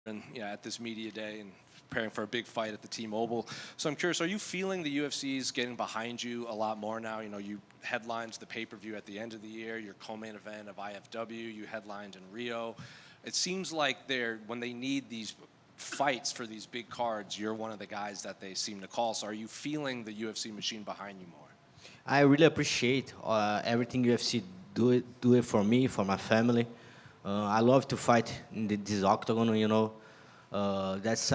and at this media day and preparing for a big fight at the T-Mobile. So I'm curious, are you feeling the UFC is getting behind you a lot more now? You headlined the pay-per-view at the end of the year, your co-main event of IFW, you headlined in Rio. It seems like when they need these fights for these big cards, you're one of the guys that they seem to call. So are you feeling the UFC machine behind you more? I really appreciate everything UFC do it for me, for my family. I love to fight in this octagon. That's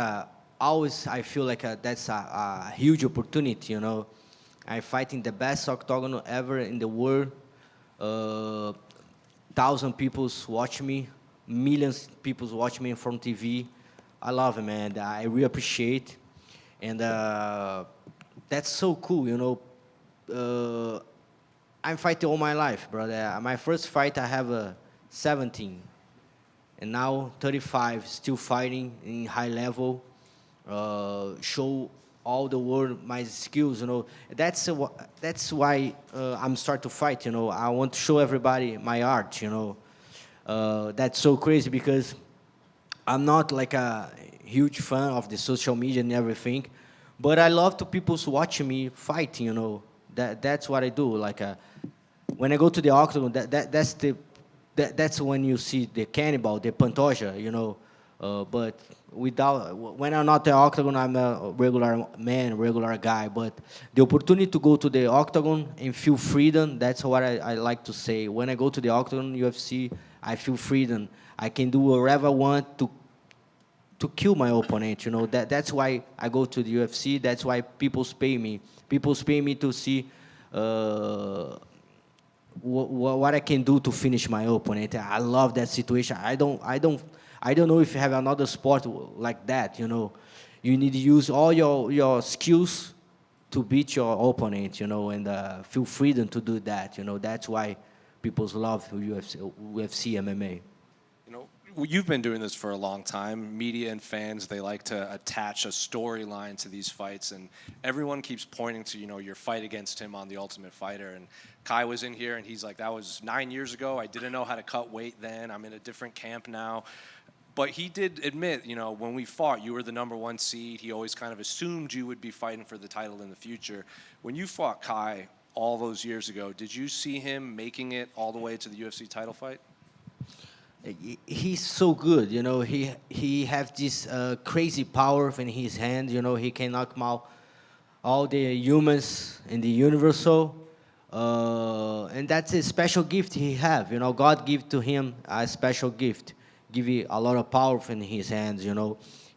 always I feel like that's a huge opportunity. I fight in the best octagon ever in the world. 1,000 people watch me, millions people watch me from TV. I love it, man. I really appreciate, and that's so cool. I'm fighting all my life, brother. My first fight, I have 17, and now 35, still fighting in high level. Show all the world my skills. That's why I'm start to fight. I want to show everybody my art. That's so crazy because I'm not like a huge fan of the social media and everything, but I love to people watching me fight. That's what I do. When I go to the octagon, that's when you see the cannibal, the Pantoja. But when I'm not the octagon, I'm a regular man, regular guy. But the opportunity to go to the octagon and feel freedom, that's what I like to say. When I go to the octagon, UFC, I feel freedom. I can do whatever I want to kill my opponent. That's why I go to the UFC. That's why people pay me. People pay me to see what I can do to finish my opponent. I love that situation. I don't know if you have another sport like that. You need to use all your skills to beat your opponent. And feel freedom to do that. That's why people love UFC MMA. You've been doing this for a long time. Media and fans, they like to attach a storyline to these fights, and everyone keeps pointing to, your fight against him on The Ultimate Fighter. And Kai was in here, and he's like, that was 9 years ago. I didn't know how to cut weight then. I'm in a different camp now. But he did admit, when we fought, you were the number one seed. He always kind of assumed you would be fighting for the title in the future. When you fought Kai all those years ago, did you see him making it all the way to the UFC title fight? He's so good. He have this crazy power in his hand. He can knock out all the humans in the universal, and that's a special gift he have. God give to him a special gift, give you a lot of power in his hands.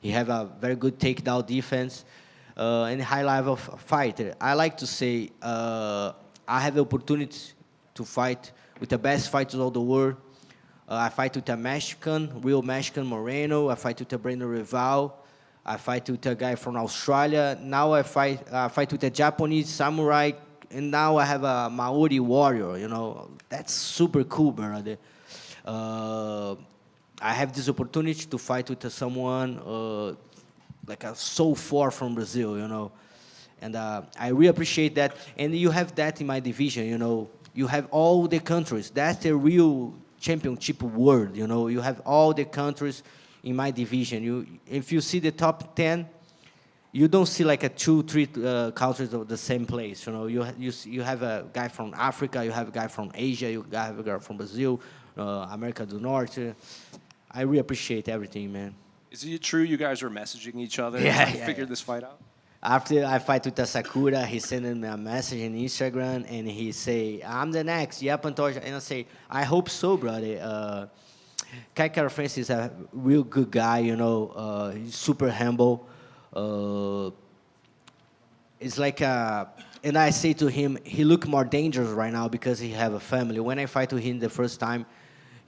He have a very good takedown defense, and high level fighter. I like to say I have the opportunity to fight with the best fighters of the world. I fight with a real Mexican Moreno. I fight with a Brandon Rival. I fight with a guy from Australia. Now I fight with a Japanese samurai, and now I have a Maori warrior. That's super cool, brother. I have this opportunity to fight with someone so far from Brazil. And I really appreciate that. And you have that in my division. You have all the countries. That's the real championship world. You have all the countries in my division. If you see the top 10, you don't see like a 2-3 countries of the same place. You have a guy from Africa, you have a guy from Asia, you have a guy from Brazil, America do Norte. I really appreciate everything, man. Is it true you guys were messaging each other to figure this fight out? After I fight with Sakura, he sent me a message on Instagram, and he say, I'm the next, yeah, Pantoja. And I say, I hope so, brother. KaraFrance is a real good guy, he's super humble. It's like, and I say to him, he look more dangerous right now because he have a family. When I fight with him the first time,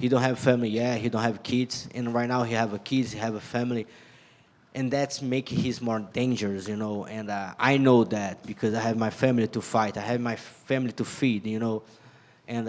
he don't have family, he don't have kids. And right now he have a kids, he have a family. And that's making him more dangerous, and I know that because I have my family to fight. I have my family to feed, and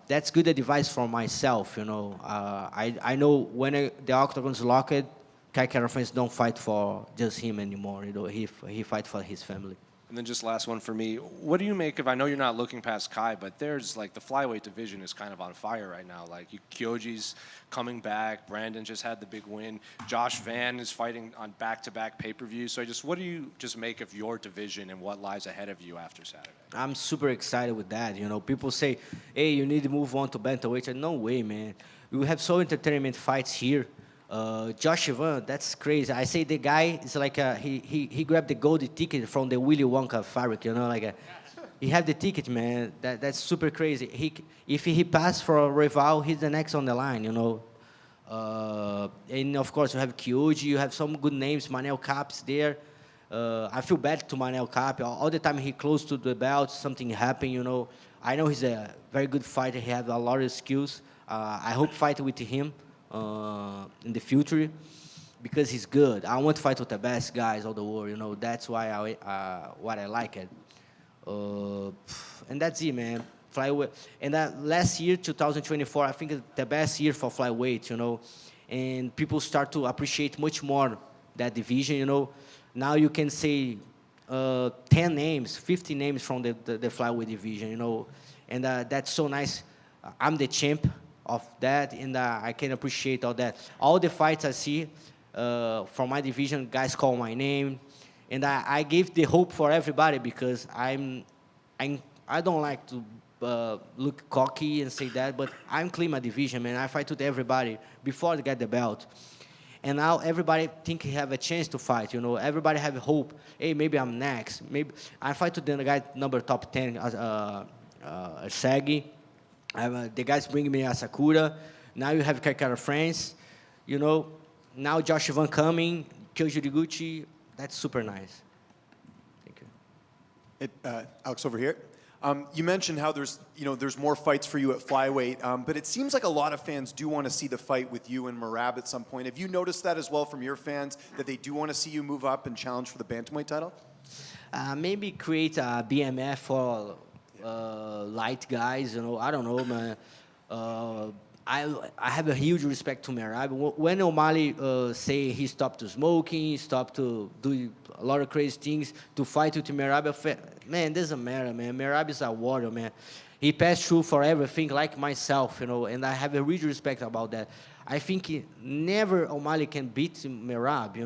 that's good advice for myself, I know when the octagon's locked, KaraFrance don't fight for just him anymore, he fight for his family. And then just last one for me. What do you make of, I know you're not looking past Kai, but there's like the flyweight division is kind of on fire right now. Like Kyoji's coming back. Brandon just had the big win. Josh Van is fighting on back-to-back pay-per-views. So what do you just make of your division and what lies ahead of you after Saturday? I'm super excited with that. People say, hey, you need to move on to bantamweight. No way, man. We have so entertainment fights here. Josh Van, that's crazy. I say the guy is like he grabbed the gold ticket from the Willy Wonka fabric, he had the ticket, man. That's super crazy. If he passed for a rival, he's the next on the line, and of course you have Kyoji, you have some good names. Manel Cap's there. I feel bad to Manel Cap. All the time he close to the belt, something happened, I know he's a very good fighter. He has a lot of skills. I hope fight with him in the future because he's good. I want to fight with the best guys of the world. That's why what I like it. And that's it, man. Flyweight. And that last year, 2024, I think it's the best year for flyweight. And people start to appreciate much more that division. Now you can say 10 names, 50 names from the flyweight division. And that's so nice. I'm the champ of that, and I can appreciate all that. All the fights I see from my division, guys call my name, and I give the hope for everybody because I don't like to look cocky and say that, but I'm clean my division, man. I fight with everybody before they get the belt. And now everybody think he have a chance to fight, Everybody have hope. Hey, maybe I'm next. Maybe I fight with the guy number top 10, Sagi. The guys bring me a Sakura. Now you have KaraFrance. Now Josh Van coming, Kyoji Riguchi. That's super nice. Thank you. Alex, over here. You mentioned how there's more fights for you at flyweight, but it seems like a lot of fans do want to see the fight with you and Morab at some point. Have you noticed that as well from your fans, that they do want to see you move up and challenge for the bantamweight title? Maybe create a BMF for light guys, I don't know, man. I have a huge respect to Morab. When O'Malley say he stopped to smoking, stopped to do a lot of crazy things to fight with Morab, man, doesn't matter, man. Morab is a warrior, man. He passed through for everything, like myself, and I have a huge respect about that. I think never O'Malley can beat Morab,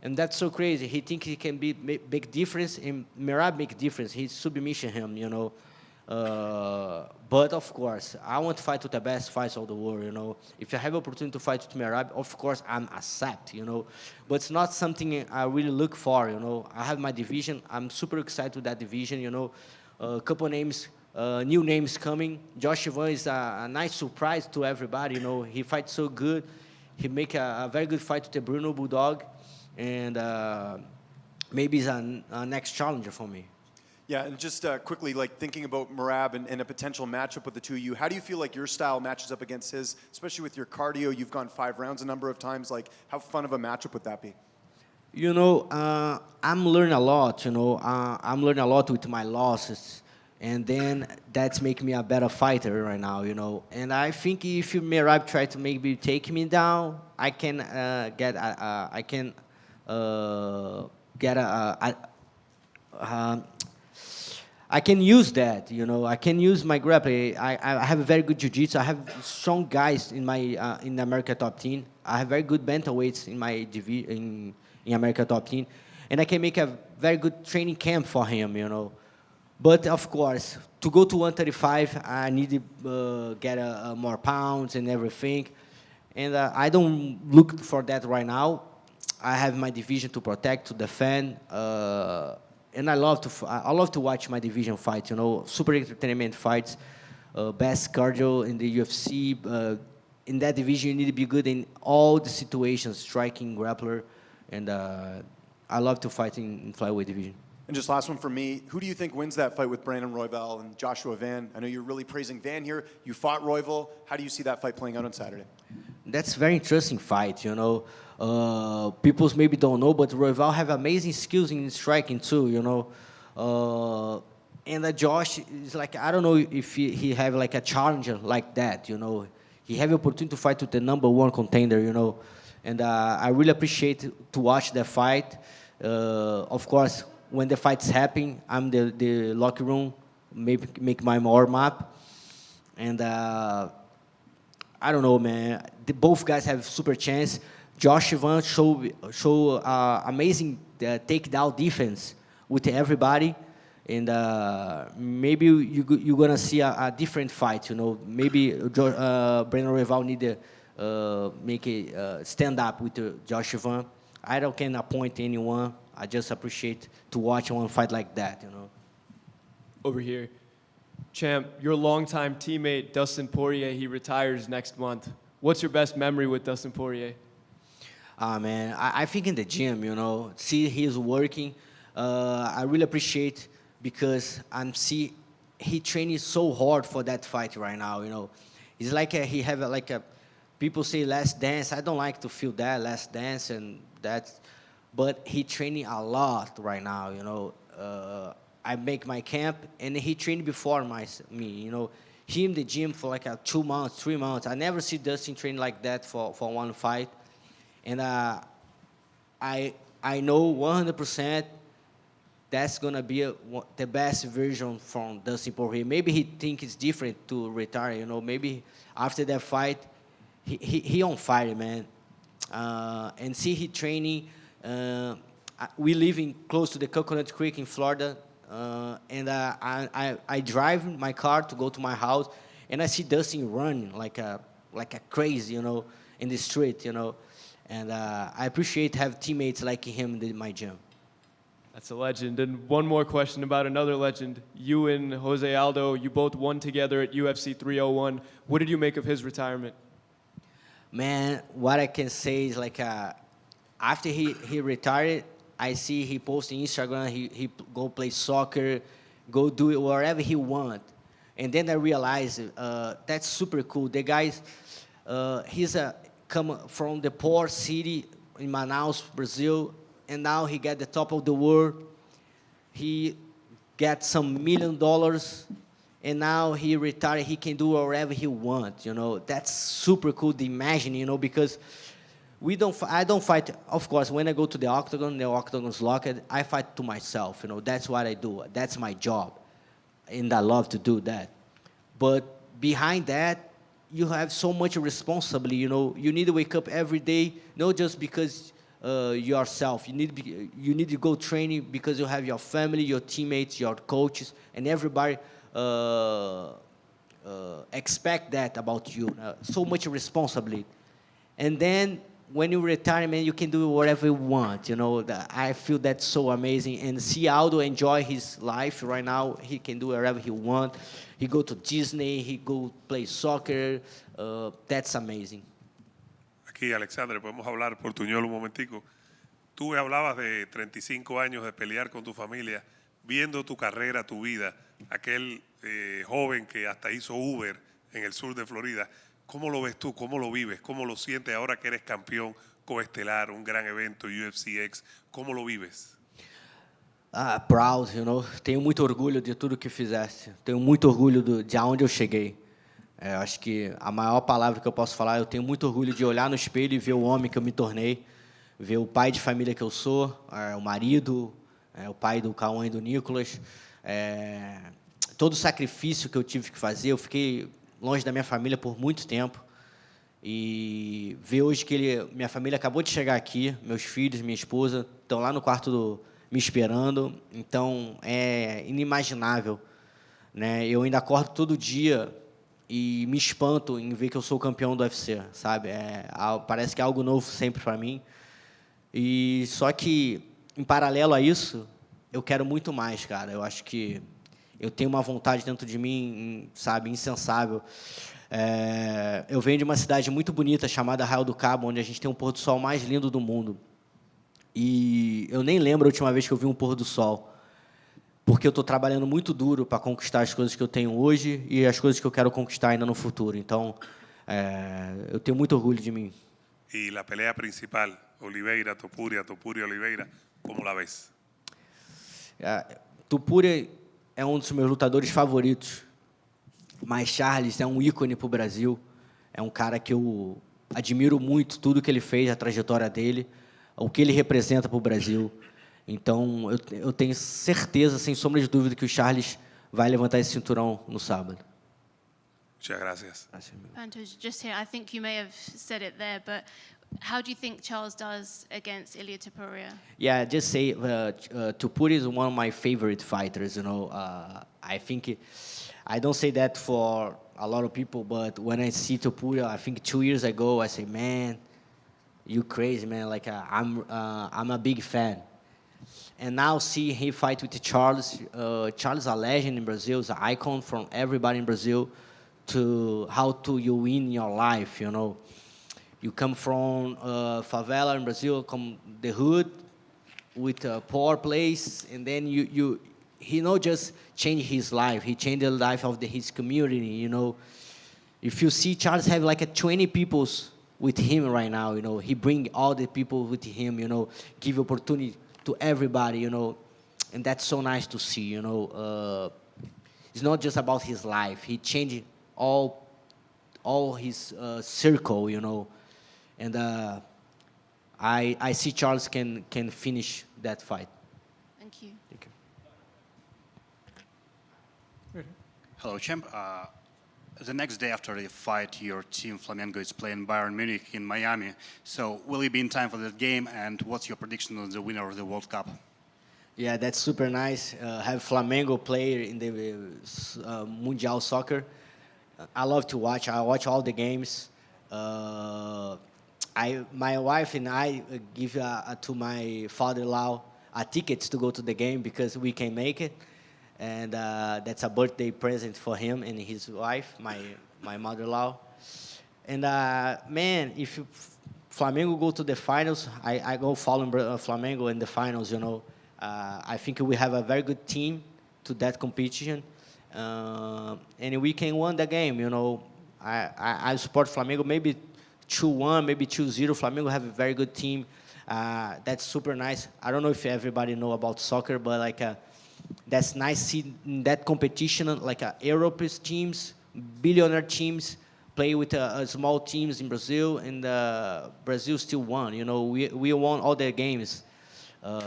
and that's so crazy. He thinks he can make difference, and Morab make difference. He submission him, But of course, I want to fight with the best fights of the world. If I have opportunity to fight with Morab, of course I'm accept, But it's not something I really look for, I have my division. I'm super excited with that division, A couple names, new names coming. Josh Van is a nice surprise to everybody. He fights so good. He make a very good fight with the Bruno Bulldog. And maybe he's a next challenger for me. Yeah, and just quickly, thinking about Morab and a potential matchup with the two of you, how do you feel like your style matches up against his, especially with your cardio? You've gone 5 rounds a number of times. How fun of a matchup would that be? I'm learning a lot, I'm learning a lot with my losses. And then that's making me a better fighter right now, And I think if Morab try to maybe take me down, I can get I can use that, I can use my grappling. I have a very good jiu-jitsu. I have strong guys in my in the America top 10. I have very good bantamweights in my in America top 10, and I can make a very good training camp for him, But of course, to go to 135, I need to get more pounds and everything, and I don't look for that right now. I have my division to protect, to defend. And I love to watch my division fight. Super entertainment fights, best cardio in the UFC. In that division, you need to be good in all the situations, striking, grappler, and I love to fight in flyweight division. And just last one for me, who do you think wins that fight with Brandon Royval and Joshua Van? I know you're really praising Van here. You fought Royval. How do you see that fight playing out on Saturday? That's a very interesting fight, People maybe don't know, but Royval have amazing skills in striking too, And Josh is I don't know if he have a challenger like that, He have the opportunity to fight with the #1 contender, And I really appreciate to watch that fight. Of course, when the fights happen, I'm the locker room, maybe make my warm up, and I don't know, man. Both guys have super chance. Josh Ivan show amazing takedown defense with everybody, and maybe you're gonna see a different fight. You know, maybe Brandon Royval need to make a stand up with Josh Ivan. I don't can appoint anyone. I just appreciate to watch one fight like that. You know. Over here. Champ, your longtime teammate, Dustin Poirier, he retires next month. What's your best memory with Dustin Poirier? Man, I think in the gym, you know, see he's working. I really appreciate because he training so hard for that fight right now, you know. It's like he have people say last dance. I don't like to feel that last dance and that, but he training a lot right now, you know. I make my camp, and he trained before me, you know. He in the gym for like 2 months, 3 months. I never see Dustin train like that for one fight. And I know 100% that's going to be the best version from Dustin Poirier. Maybe he think it's different to retire, you know. Maybe after that fight, he on fire, man. And see he training. We live close to the Coconut Creek in Florida. And I drive my car to go to my house, and I see Dustin running like a crazy, you know, in the street, you know. And I appreciate have teammates like him in my gym. That's a legend. And one more question about another legend. You and Jose Aldo, you both won together at UFC 301. What did you make of his retirement? Man, what I can say is like after he retired, I see he posts on Instagram, he go play soccer, go do it wherever he want. And then I realized that's super cool. The guy's, he's come from the poor city in Manaus, Brazil, and now he got the top of the world. He got some $1 million, and now he retired. He can do whatever he wants, you know. That's super cool to imagine, you know, because I don't fight, of course, when I go to the octagon's locked, I fight to myself, you know. That's what I do. That's my job, and I love to do that. But behind that, you have so much responsibility, you know. You need to wake up every day, not just because yourself. You need to go training because you have your family, your teammates, your coaches, and everybody expect that about you. So much responsibility. And then when you retire, man, you can do whatever you want, you know. I feel that's so amazing. And see Aldo enjoy his life right now. He can do whatever he wants. He go to Disney, he go play soccer. That's amazing. Aquí, Alexandre, podemos hablar portuñol un momentico. Tú hablabas de 35 años de pelear con tu familia, viendo tu carrera, tu vida, aquel joven que hasta hizo Uber en el sur de Florida. ¿Cómo lo ves tú? ¿Cómo lo vives? ¿Cómo lo sientes ahora que eres campeón coestelar, un gran evento, UFCs? ¿Cómo lo vives? Proud, you know. Tenho muito orgulho de tudo que fizeste. Tenho muito orgulho de aonde eu cheguei. Acho que a maior palavra que eu posso falar, eu tenho muito orgulho de olhar no espelho e ver o homem que eu me tornei, ver o pai de família que eu sou, o marido, o pai do Cauã e do Nicolas, todo o sacrifício que eu tive que fazer. Eu fiquei longe da minha família por muito tempo, e ver hoje que minha família acabou de chegar aqui, meus filhos, minha esposa, estão lá no quarto me esperando. Então, é inimaginável, né? Eu ainda acordo todo dia e me espanto em ver que eu sou campeão do UFC, sabe? Parece que é algo novo sempre para mim. E só que, em paralelo a isso, eu quero muito mais, cara. Eu acho que eu tenho uma vontade dentro de mim, sabe, insensável. Eu venho de uma cidade muito bonita chamada Arraial do Cabo, onde a gente tem um pôr do sol mais lindo do mundo. E eu nem lembro a última vez que eu vi um pôr do sol, porque eu estou trabalhando muito duro para conquistar as coisas que eu tenho hoje e as coisas que eu quero conquistar ainda no futuro. Então, eu tenho muito orgulho de mim. E a pelea principal, Oliveira, Topuria, Oliveira, como la ves? Topuria é um dos meus lutadores favoritos, mas Charles é um ícone para o Brasil. É um cara que eu admiro muito, tudo que ele fez, a trajetória dele, o que ele representa para o Brasil. Então, eu tenho certeza, sem sombra de dúvida, que o Charles vai levantar esse cinturão no sábado. Muchas gracias. Pantoja, just here, I think you may have said it there, but how do you think Charles does against Ilia Topuria? Yeah, just say Topuria is one of my favorite fighters. I think I don't say that for a lot of people, but when I see Topuria, I think 2 years ago, I say, man, you crazy, man. Like I'm a big fan. And now see him fight with Charles. Charles is a legend in Brazil. He's an icon from everybody in Brazil to how to you win your life, You come from favela in Brazil, come the hood with a poor place, and then he not just changed his life, he changed the life of his community, If you see Charles have like 20 people with him right now, he bring all the people with him, give opportunity to everybody, and that's so nice to see, It's not just about his life, he changed all his circle, And I see Charles can finish that fight. Thank you. Thank you. Hello, champ. The next day after the fight, your team Flamengo is playing Bayern Munich in Miami. So will you be in time for that game? And what's your prediction on the winner of the World Cup? Yeah, that's super nice. Have Flamengo player in the Mundial soccer. I love to watch. I watch all the games. My wife and I give to my father-in-law tickets to go to the game because we can make it. And that's a birthday present for him and his wife, my mother-in-law. And man, if Flamengo go to the finals, I go follow Flamengo in the finals. I think we have a very good team to that competition, and we can win the game. I support Flamengo. Maybe 2-1, maybe 2-0. Flamengo have a very good team. That's super nice. I don't know if everybody know about soccer, but that's nice seeing that competition, European teams, billionaire teams, play with small teams in Brazil, and Brazil still won. We won all the games.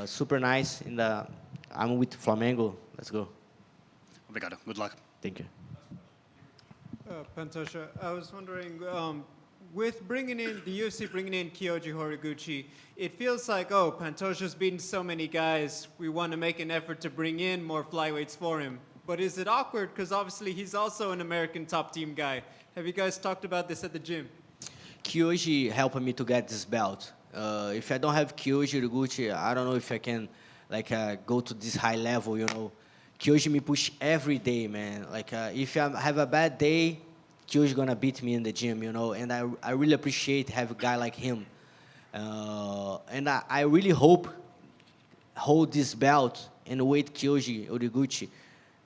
Super nice, and I'm with Flamengo. Let's go. Obrigado. Good luck. Thank you. Pantoja, I was wondering, with the UFC bringing in Kyoji Horiguchi, it feels like, Pantoja's beaten so many guys, we want to make an effort to bring in more flyweights for him. But is it awkward? Because obviously he's also an American top team guy. Have you guys talked about this at the gym? Kyoji helped me to get this belt. If I don't have Kyoji Horiguchi, I don't know if I can go to this high level, Kyoji me push every day, man. If I have a bad day, Kyoji gonna beat me in the gym, and I really appreciate having a guy like him. And I really hope hold this belt and wait Kyoji Horiguchi,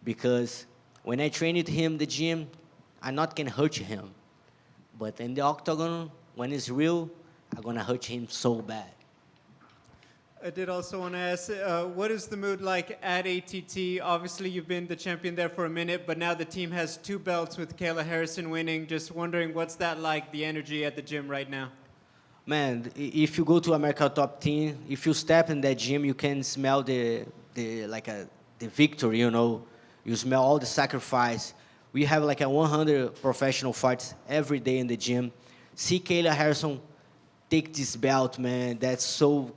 because when I train with him in the gym, I not can hurt him. But in the octagon, when it's real, I'm gonna hurt him so bad. I did also want to ask, what is the mood like at ATT? Obviously, you've been the champion there for a minute, but now the team has 2 belts with Kayla Harrison winning. Just wondering, what's that like, the energy at the gym right now? Man, if you go to America Top Team, if you step in that gym, you can smell the victory, You smell all the sacrifice. We have 100 professional fights every day in the gym. See Kayla Harrison take this belt, man. That's so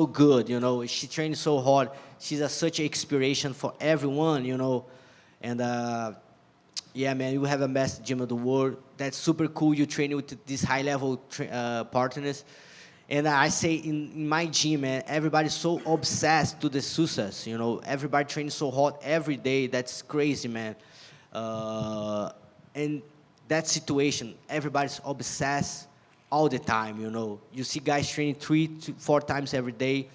good, She trains so hard. She's such an inspiration for everyone, And yeah, man, you have a best gym of the world. That's super cool. You train with these high-level partners. And I say in my gym, man, everybody's so obsessed to the success, Everybody trains so hard every day. That's crazy, man. And that situation, everybody's obsessed all the time, You see guys training 3 to 4 times every day.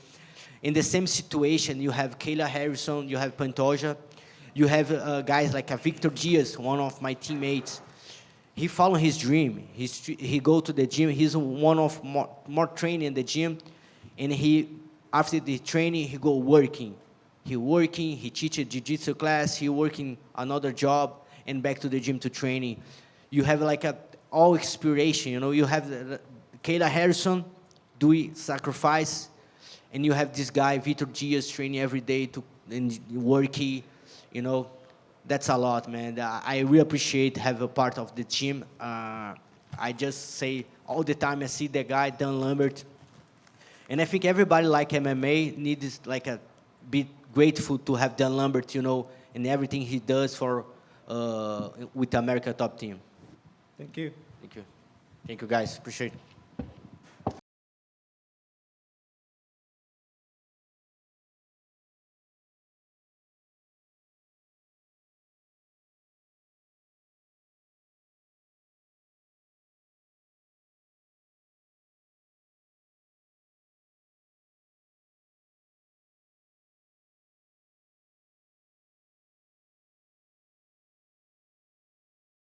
In the same situation, you have Kayla Harrison, you have Pantoja, you have guys like Victor Diaz, one of my teammates. He followed his dream. He go to the gym. He's one of more training in the gym, and after the training he go working. He teaches jiu-jitsu class. He working another job and back to the gym to training. You have all inspiration, You have Kayla Harrison doing sacrifice, and you have this guy, Vitor Diaz, training every day and working, you know, that's a lot, man. I really appreciate have a part of the team. I just say all the time I see the guy, Dan Lambert, and I think everybody like MMA needs like a be grateful to have Dan Lambert, you know, and everything he does for with the America top team. Thank you. Thank you. Thank you, guys. Appreciate it.